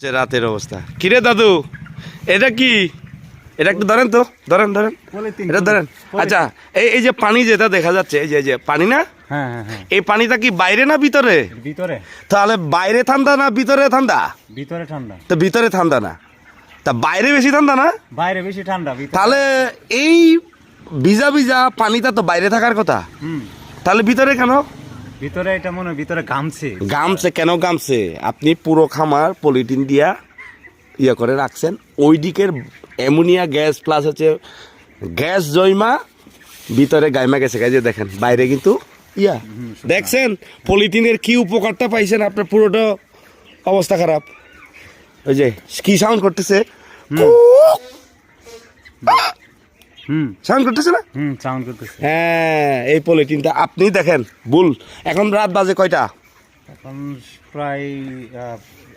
যে রাতের অবস্থা কিরে দাদু, এটা কি? এটা একটু ধরেন তো, ধরেন ধরেন, এটা ধরেন। আচ্ছা, এই যে পানি যেটা দেখা যাচ্ছে, এই যে পানি না, এই পানিটা কি বাইরে না ভিতরে? ভিতরে। তাহলে বাইরে ঠান্ডা না ভিতরে ঠান্ডা? ভিতরে ঠান্ডা। তো ভিতরে ঠান্ডা না, তা বাইরে বেশি ঠান্ডা না? বাইরে বেশি ঠান্ডা। তাহলে এই ভিজা ভিজা পানিটা তো বাইরে থাকার কথা, তাহলে ভিতরে কেন? ভিতরে এটা মনে হয় ভিতরে ঘামছে। ঘামছে কেন? ঘামছে আপনি পুরো খামার পলিথিন দিয়া ইয়ে করে রাখছেন, ওই দিকের অ্যামোনিয়া গ্যাস প্লাস হচ্ছে গ্যাস জয়মা ভিতরে গাইমা গেছে। গাইজে দেখেন বাইরে কিন্তু ইয়া দেখছেন পলিথিনের কি উপকারটা পাইছেন, আপনার পুরোটা অবস্থা খারাপ। ওই যে কি সাউন্ড করতেছে, সাউন্ড করতেছে না? সাউন্ড করতেছে। হ্যাঁ, এই পলিথিনটা আপনি দেখেন ভুল। এখন রাত বাজে কয়টা? এখন প্রায়